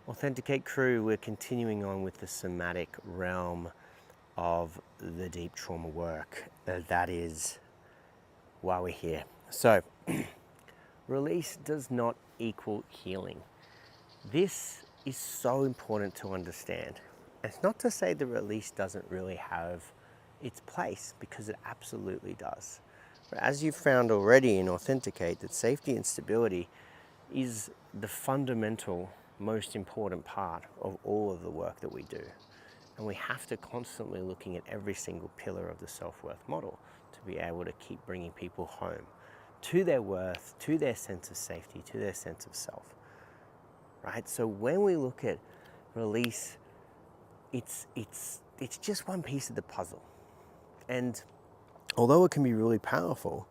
Authenticate crew, we're continuing on with the somatic realm of the deep trauma work. That is why we're here. So, release does not equal healing. This is so important to understand. It's not to say the release doesn't really have its place, because it absolutely does. But as you've found already in Authenticate, that safety and stability is the fundamental, most important part of all of the work that we do. And we have to constantly looking at every single pillar of the self-worth model to be able to keep bringing people home to their worth, to their sense of safety, to their sense of self, right? So when we look at release, it's just one piece of the puzzle. And although it can be really powerful,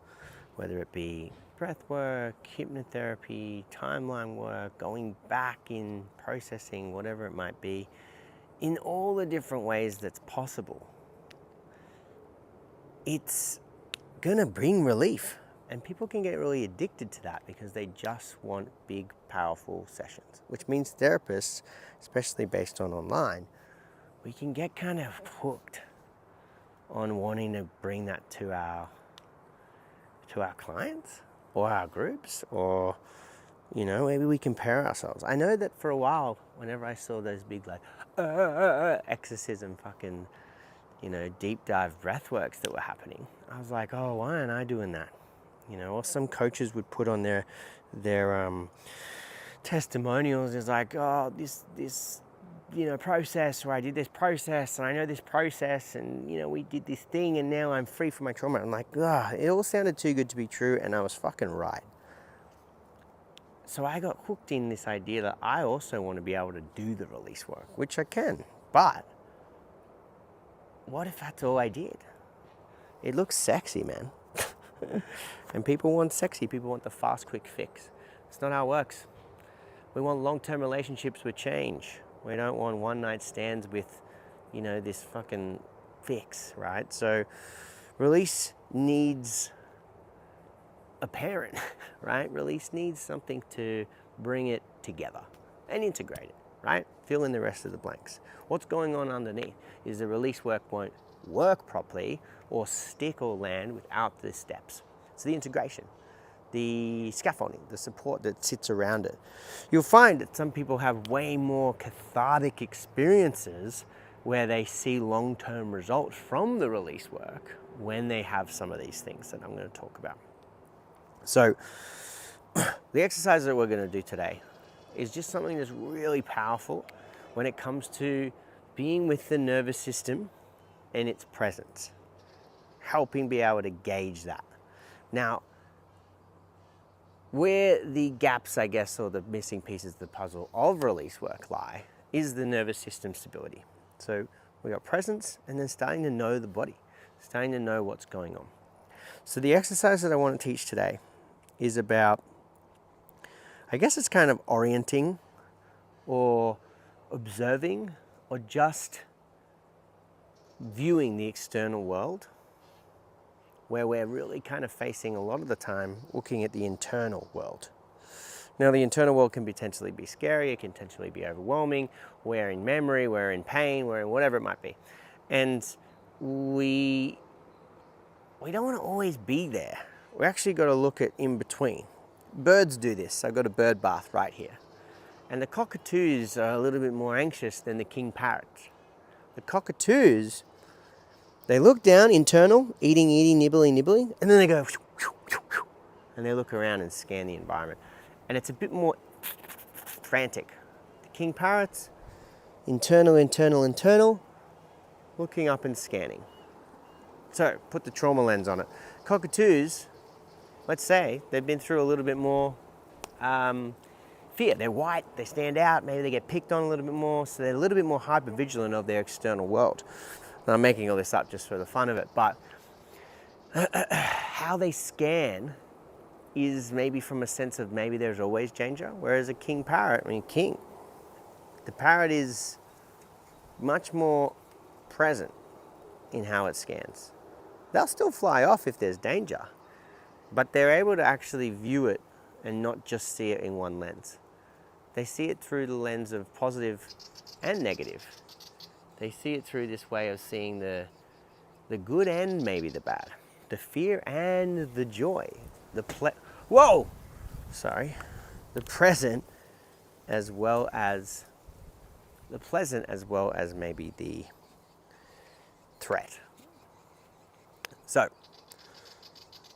whether it be breathwork, hypnotherapy, timeline work, going back in processing, whatever it might be, in all the different ways that's possible, it's gonna bring relief. And people can get really addicted to that because they just want big, powerful sessions, which means therapists, especially based on online, we can get kind of hooked on wanting to bring that to our clients or our groups, or maybe we compare ourselves. I know that for a while, whenever I saw those big exorcism fucking deep dive breathworks that were happening, I was like, oh, why aren't I doing that? Or some coaches would put on their testimonials. It's like, oh, this process, or I did this process, and I know this process, and we did this thing, and now I'm free from my trauma. I'm like, it all sounded too good to be true, and I was fucking right. So I got hooked in this idea that I also want to be able to do the release work, which I can, but what if that's all I did? It looks sexy, man. And people want sexy, people want the fast, quick fix. It's not how it works. We want long-term relationships with change. We don't want one-night stands with, this fucking fix, right? So release needs a parent, right? Release needs something to bring it together and integrate it, right? Fill in the rest of the blanks. What's going on underneath is the release work won't work properly or stick or land without the steps. It's the integration, the scaffolding, the support that sits around it. You'll find that some people have way more cathartic experiences where they see long-term results from the release work when they have some of these things that I'm going to talk about. So the exercise that we're going to do today is just something that's really powerful when it comes to being with the nervous system and its presence, helping be able to gauge that. Now, where the gaps, I guess, or the missing pieces of the puzzle of release work lie is the nervous system stability. So we got presence, and then starting to know the body, starting to know what's going on. So the exercise that I want to teach today is about, I guess it's kind of orienting or observing or just viewing the external world, where we're really kind of facing a lot of the time looking at the internal world. Now, the internal world can potentially be scary, it can potentially be overwhelming, we're in memory, we're in pain, we're in whatever it might be. And we don't want to always be there. We actually got to look at in between. Birds do this. I've got a bird bath right here. And the cockatoos are a little bit more anxious than the king parrots. The cockatoos, they look down, internal, eating, nibbling, and then they go, and they look around and scan the environment. And it's a bit more frantic. The king parrots, internal, looking up and scanning. So put the trauma lens on it. Cockatoos, let's say they've been through a little bit more fear. They're white, they stand out, maybe they get picked on a little bit more, so they're a little bit more hyper-vigilant of their external world. And I'm making all this up just for the fun of it, but how they scan is maybe from a sense of maybe there's always danger, whereas a king parrot, the parrot is much more present in how it scans. They'll still fly off if there's danger, but they're able to actually view it and not just see it in one lens. They see it through the lens of positive and negative. They see it through this way of seeing the good and maybe the bad, the fear and the joy, the present as well as the pleasant, as well as maybe the threat. So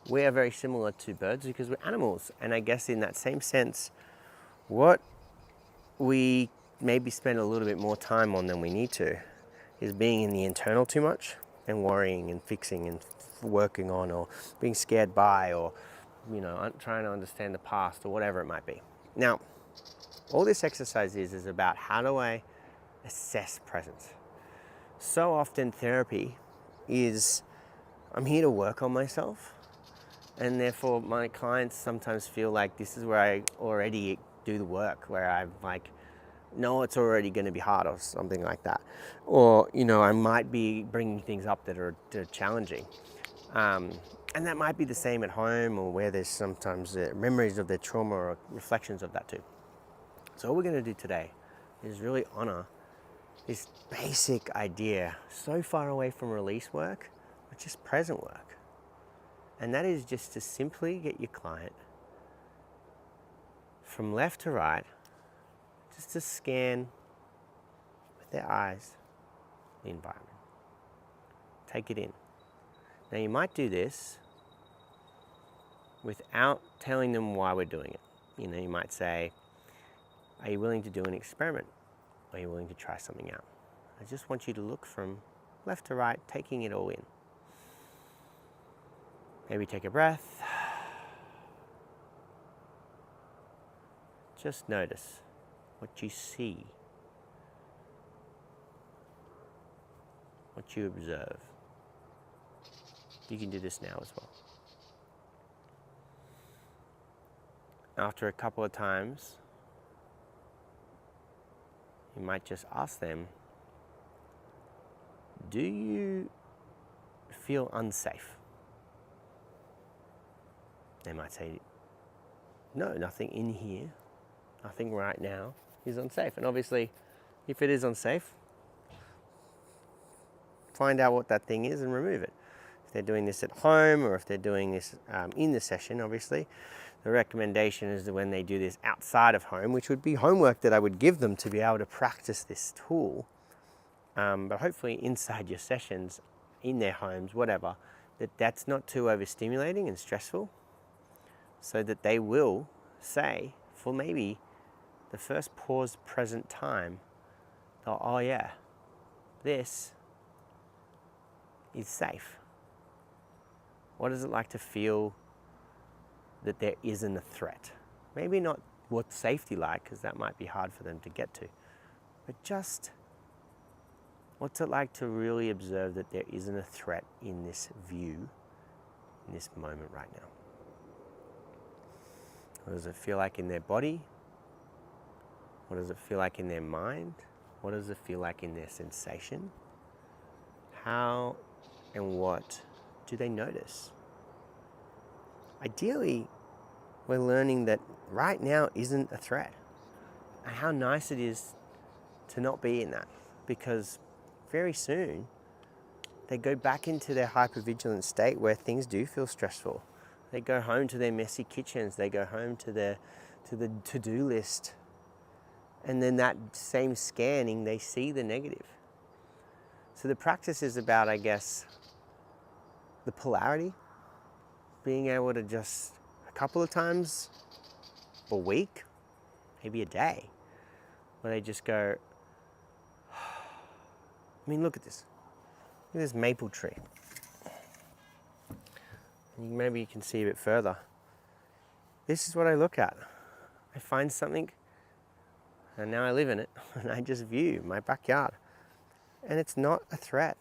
we are very similar to birds because we're animals, and I guess in that same sense, what we maybe spend a little bit more time on than we need to is being in the internal too much and worrying and fixing and working on, or being scared by, or trying to understand the past, or whatever it might be. Now, all this exercise is about, how do I assess presence? So often therapy is, I'm here to work on myself, and therefore my clients sometimes feel like this is where I already do the work, where I'm like, no, it's already going to be hard, or something like that. Or, I might be bringing things up that are challenging. And that might be the same at home, or where there's sometimes memories of their trauma or reflections of that too. So what we're going to do today is really honor this basic idea, so far away from release work, but just present work. And that is just to simply get your client from left to right, just to scan with their eyes the environment. Take it in. Now you might do this without telling them why we're doing it. You might say, are you willing to do an experiment? Are you willing to try something out? I just want you to look from left to right, taking it all in. Maybe take a breath. Just notice what you see, what you observe. You can do this now as well. After a couple of times, you might just ask them, do you feel unsafe? They might say, no, nothing in here, nothing right now is unsafe. And obviously, if it is unsafe, find out what that thing is and remove it. If they're doing this at home, or if they're doing this in the session, obviously, the recommendation is that when they do this outside of home, which would be homework that I would give them to be able to practice this tool, but hopefully inside your sessions, in their homes, whatever, that's not too overstimulating and stressful, so that they will say, for maybe the first paused present time, oh yeah, this is safe. What is it like to feel that there isn't a threat? Maybe not what's safety like, because that might be hard for them to get to, but just what's it like to really observe that there isn't a threat in this view, in this moment right now? What does it feel like in their body? What does it feel like in their mind? What does it feel like in their sensation? How and what do they notice? Ideally, we're learning that right now isn't a threat. And how nice it is to not be in that, because very soon they go back into their hypervigilant state where things do feel stressful. They go home to their messy kitchens, they go home to the to-do list. And then that same scanning, they see the negative. So the practice is about, I guess, the polarity, being able to just a couple of times a week, maybe a day, where they just go, I mean, look at this. Look at this maple tree. Maybe you can see a bit further. This is what I look at. I find something, and now I live in it, and I just view my backyard. And it's not a threat.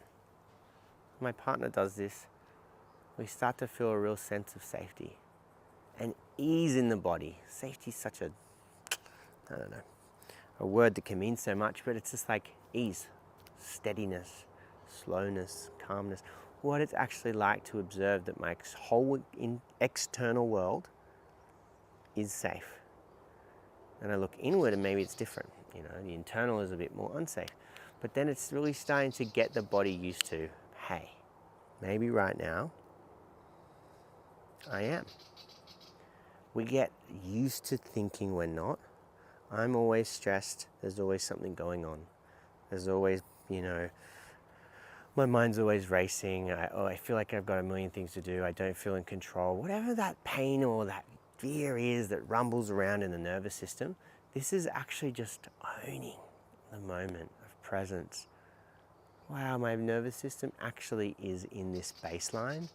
My partner does this. We start to feel a real sense of safety and ease in the body. Safety is such a, I don't know, a word that can mean so much, but it's just like ease, steadiness, slowness, calmness. What it's actually like to observe that my whole external world is safe. And I look inward and maybe it's different. You know, the internal is a bit more unsafe. But then it's really starting to get the body used to, hey, maybe right now I am. We get used to thinking we're not. I'm always stressed. There's always something going on. There's always, you know, my mind's always racing. I feel like I've got a million things to do. I don't feel in control. Whatever that pain or that fear is that rumbles around in the nervous system, this is actually just owning the moment of presence. Wow, my nervous system actually is in this baseline.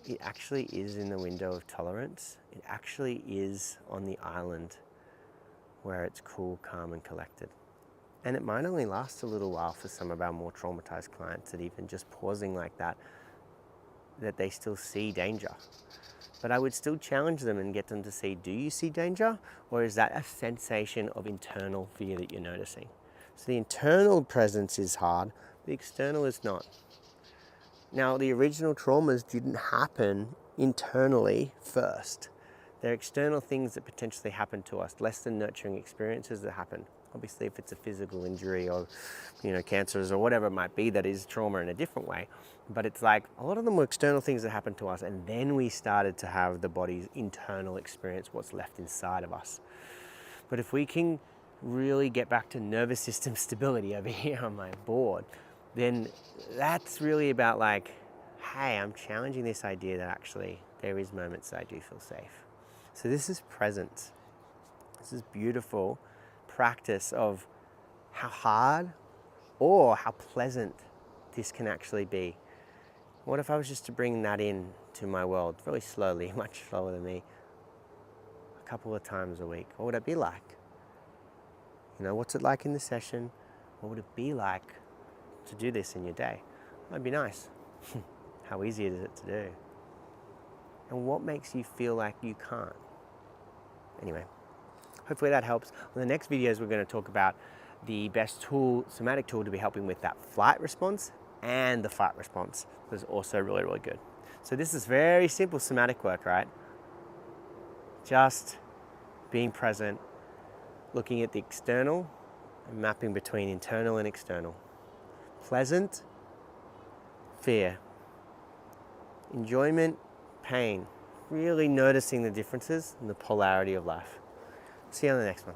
It actually is in the window of tolerance. It actually is on the island where it's cool, calm, and collected. And it might only last a little while for some of our more traumatized clients, that even just pausing like that they still see danger. But I would still challenge them and get them to see, do you see danger? Or is that a sensation of internal fear that you're noticing? So the internal presence is hard, the external is not. Now, the original traumas didn't happen internally first. They're external things that potentially happen to us, less than nurturing experiences that happen. Obviously, if it's a physical injury or, you know, cancers or whatever it might be, that is trauma in a different way. But it's like a lot of them were external things that happened to us, and then we started to have the body's internal experience, what's left inside of us. But if we can really get back to nervous system stability over here on my board, then that's really about like, hey, I'm challenging this idea that actually there is moments that I do feel safe. So this is presence. This is beautiful practice of how hard or how pleasant this can actually be. What if I was just to bring that in to my world really slowly, much slower than me, a couple of times a week? What would it be like? You know, what's it like in the session? What would it be like to do this in your day? That'd be nice. How easy is it to do? And what makes you feel like you can't? Anyway, hopefully that helps. On the next videos, we're going to talk about the best tool, somatic tool, to be helping with that flight response and the fight response. That's also really, really good. So this is very simple somatic work, right? Just being present, looking at the external and mapping between internal and external. Pleasant, fear. Enjoyment, pain. Really noticing the differences and the polarity of life. See you on the next one.